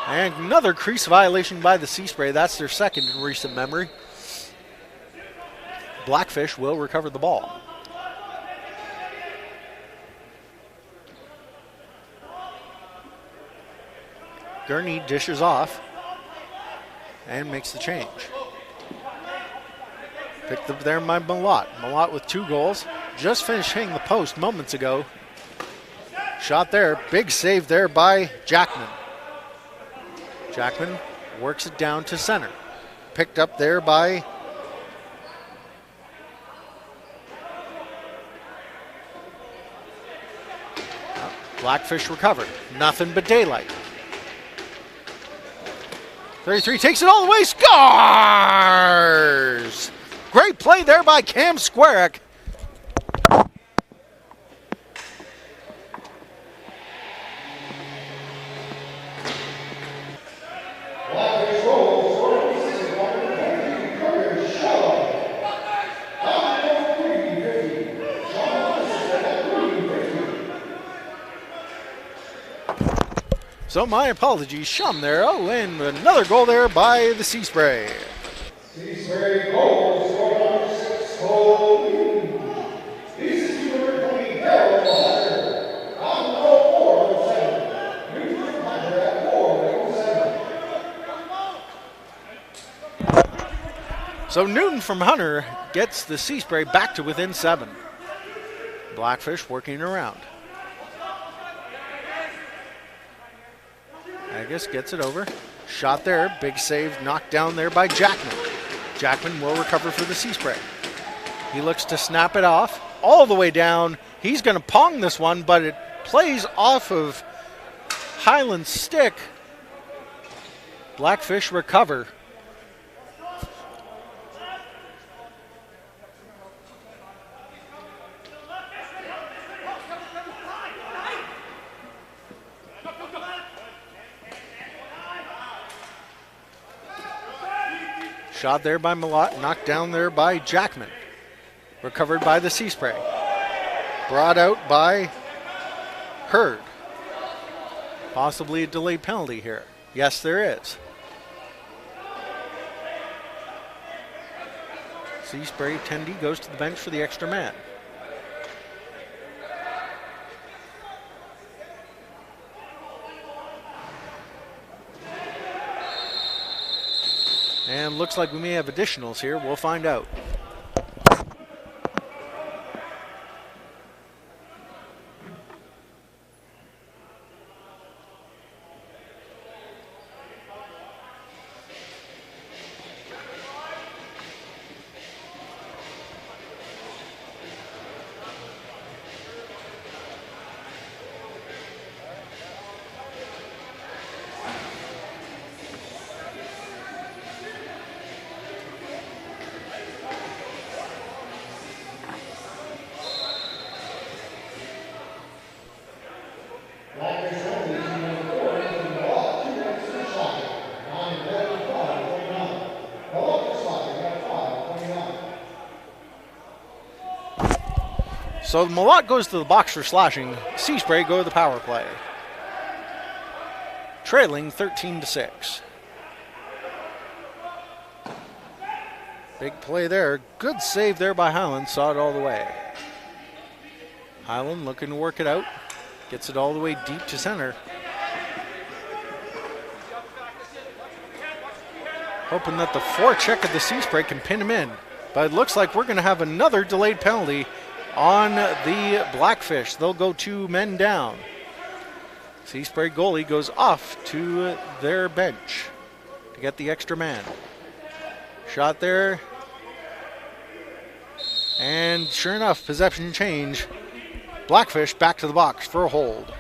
And another crease violation by the Seaspray. That's their second in recent memory. BlackFish will recover the ball. Gurney dishes off and makes the change. Picked up there by Malott. Malott with 2 goals. Just finished hitting the post moments ago. Shot there. Big save there by Jackman. Jackman works it down to center. Picked up there by BlackFish recovered. Nothing but daylight. 33 takes it all the way. Scores! Great play there by Cam Squarick. So my apologies, Shum there. Oh, and another goal there by the Seaspray. Seaspray goal So Newton from Hunter gets the Sea Spray back to within 7. BlackFish working around. Agus gets it over. Shot there. Big save knocked down there by Jackman. Jackman will recover for the Sea Spray. He looks to snap it off all the way down. He's going to pong this one, but it plays off of Highland's stick. BlackFish recover. Shot there by Malott, knocked down there by Jackman. Recovered by the Sea Spray. Brought out by Hurd. Possibly a delayed penalty here. Yes, there is. Sea Spray Tendy goes to the bench for the extra man. And looks like we may have additionals here. We'll find out. So Malott goes to the box for slashing. Sea Spray go to the power play. Trailing 13-6. Big play there. Good save there by Highland. Saw it all the way. Highland looking to work it out. Gets it all the way deep to center. Hoping that the forecheck of the Sea Spray can pin him in. But it looks like we're going to have another delayed penalty on the BlackFish. They'll go 2 men down. Sea Spray goalie goes off to their bench to get the extra man. Shot there. And sure enough, possession change. BlackFish back to the box for a hold.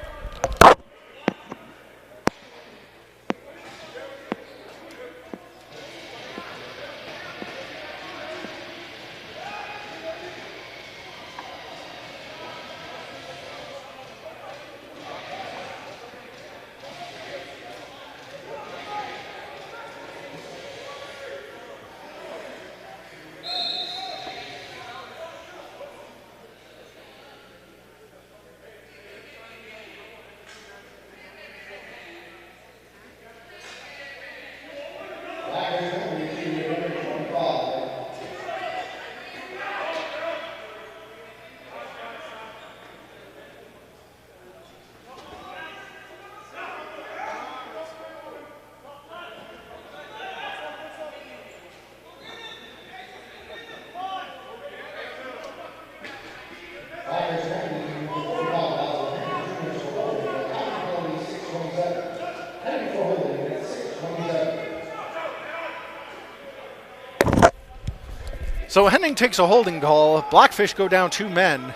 So Henning takes a holding call. BlackFish go down 2 men.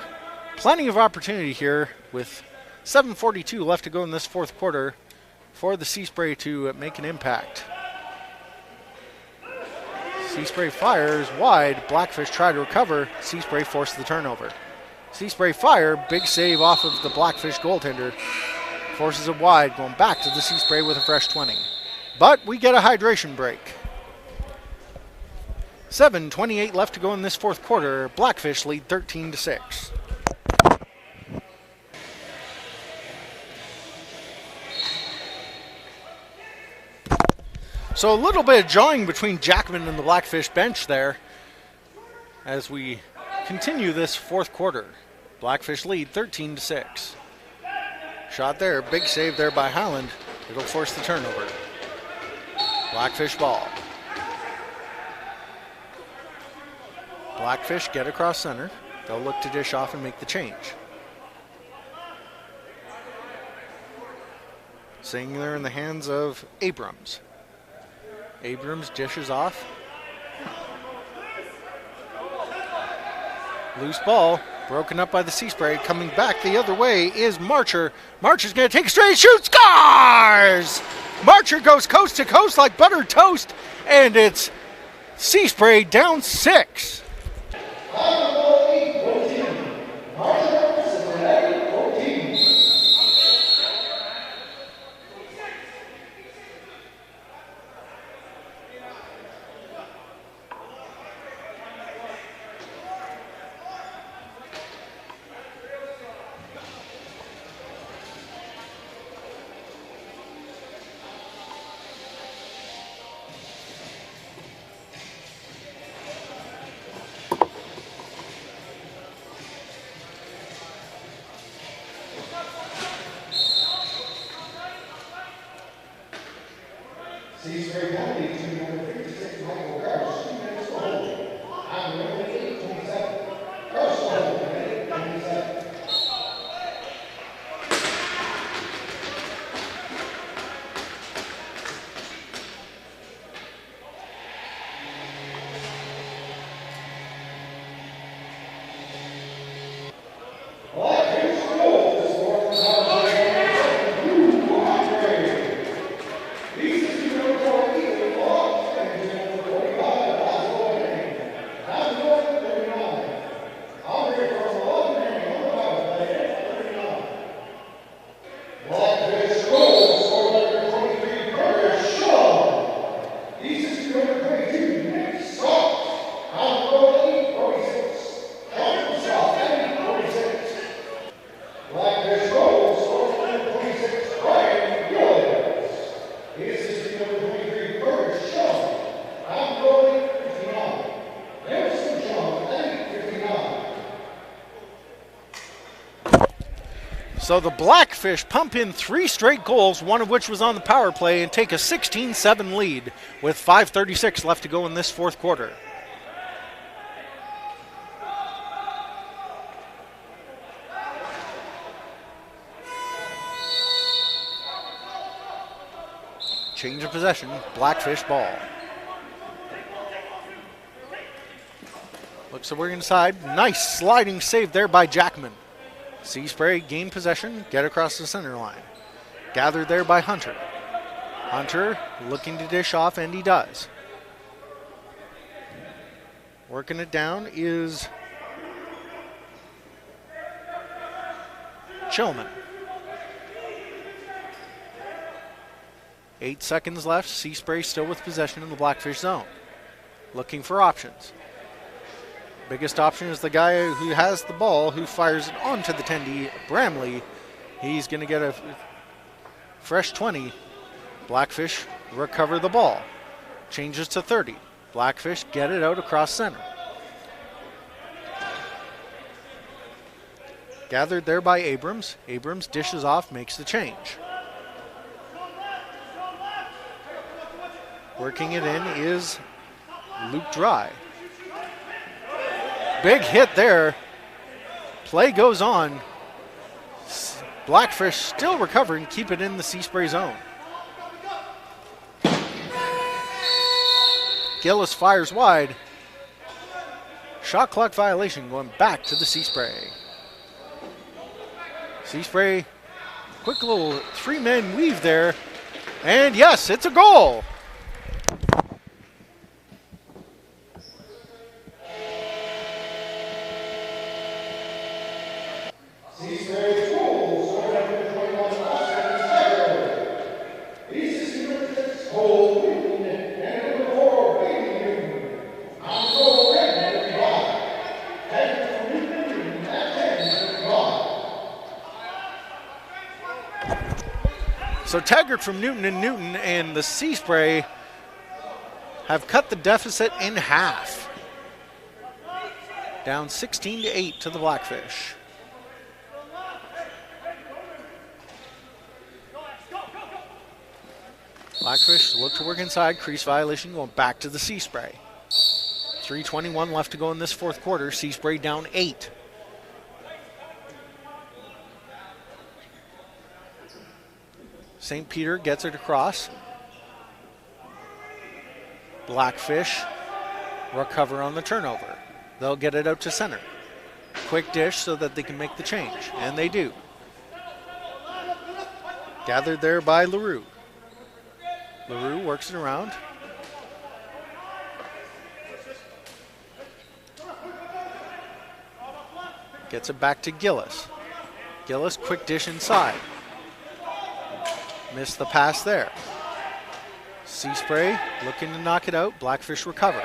Plenty of opportunity here with 7:42 left to go in this fourth quarter for the Sea Spray to make an impact. Sea Spray fires wide. BlackFish try to recover. Sea Spray forces the turnover. Sea Spray fire. Big save off of the BlackFish goaltender. Forces it wide, going back to the Sea Spray with a fresh 20. But we get a hydration break. 7:28 left to go in this fourth quarter. BlackFish lead 13-6. So a little bit of jawing between Jackman and the BlackFish bench there as we continue this fourth quarter. BlackFish lead 13-6. Shot there, big save there by Highland. It'll force the turnover. BlackFish ball. Blackfish get across center. They'll look to dish off and make the change. Singular in the hands of Abrams. Abrams dishes off. Loose ball, broken up by the Sea Spray. Coming back the other way is Marcher. Marcher's going to take a straight shoot, scores! Marcher goes coast to coast like buttered toast, and it's Sea Spray down 6. So the Blackfish pump in 3 straight goals, one of which was on the power play, and take a 16-7 lead with 5:36 left to go in this fourth quarter. Change of possession, Blackfish ball. Looks to work inside. Nice sliding save there by Jackman. Sea Spray gain possession, get across the center line. Gathered there by Hunter. Hunter looking to dish off, and he does. Working it down is Chillman. 8 seconds left. Sea Spray still with possession in the Blackfish zone. Looking for options. Biggest option is the guy who has the ball, who fires it onto the tendy, Bramley. He's going to get a fresh 20. Blackfish recover the ball. Changes to 30. Blackfish get it out across center. Gathered there by Abrams. Abrams dishes off, makes the change. Working it in is Luke Dry. Big hit there. Play goes on. Blackfish still recovering, keep it in the Sea Spray zone. Gillis fires wide. Shot clock violation going back to the Sea Spray. Sea Spray, quick little 3-man weave there. And yes, it's a goal. So Taggart from Newton and the Sea Spray have cut the deficit in half. Down 16-8 to the Blackfish. Blackfish look to work inside, crease violation going back to the Sea Spray. 3:21 left to go in this fourth quarter. Seaspray down 8. St. Peter gets it across. BlackFish recover on the turnover. They'll get it out to center. Quick dish so that they can make the change, and they do. Gathered there by LaRue. LaRue works it around. Gets it back to Gillis. Gillis, quick dish inside. Missed the pass there. Seaspray looking to knock it out. BlackFish recover.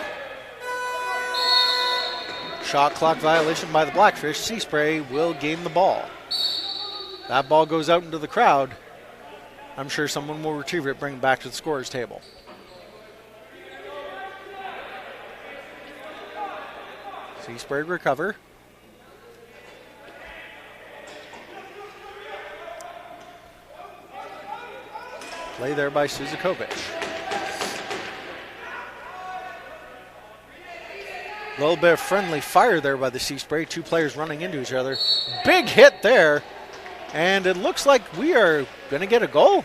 Shot clock violation by the BlackFish. Seaspray will gain the ball. That ball goes out into the crowd. I'm sure someone will retrieve it, bring it back to the scorer's table. Seaspray recover. Play there by Suzakovic. A little bit of friendly fire there by the Seaspray. Two players running into each other. Big hit there. And it looks like we are going to get a goal.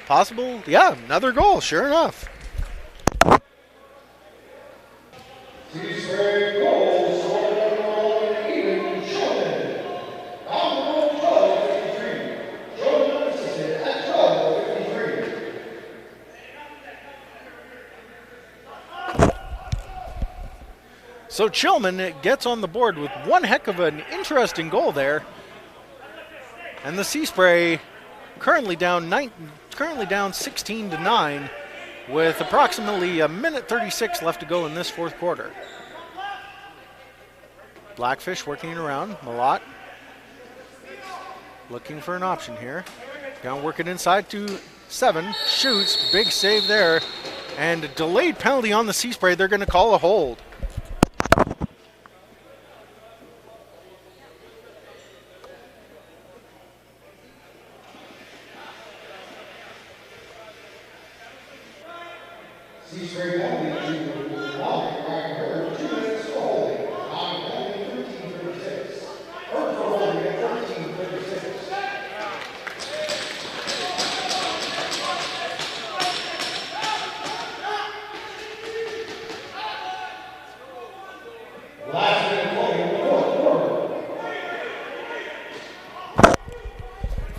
Possible, yeah, another goal, sure enough. Seaspray goal scored on Eden Shulman. On 12:53. Shulman assisted at 12:53. So Chilman gets on the board with one heck of an interesting goal there. And the Seaspray currently down 16-9 with approximately a minute 36 left to go in this fourth quarter. BlackFish working it around. Malott looking for an option here. Gonna work it inside to 7. Shoots. Big save there. And a delayed penalty on the Seaspray. They're going to call a hold. Seaspray penalty to Wally Ryan Hurd, 2 minutes for holding. On penalty 13:36. Hurd for holding at 13:36. Last minute play in the fourth quarter.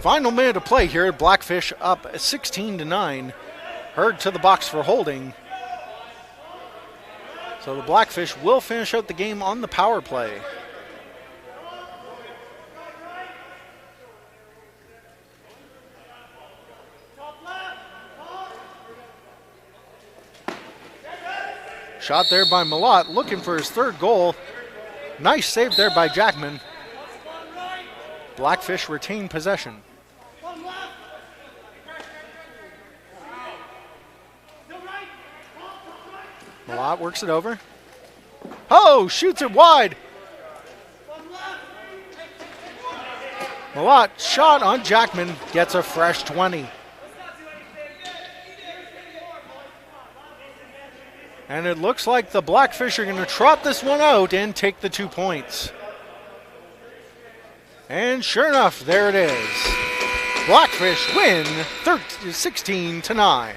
Final minute of play here. BlackFish up 16-9. Hurd to the box for holding. So the BlackFish will finish out the game on the power play. Shot there by Malott, looking for his third goal. Nice save there by Jackman. BlackFish retain possession. Malott works it over. Oh, shoots it wide. Malott shot on Jackman, gets a fresh 20. And it looks like the BlackFish are going to trot this one out and take the 2 points. And sure enough, there it is. BlackFish win 16-9.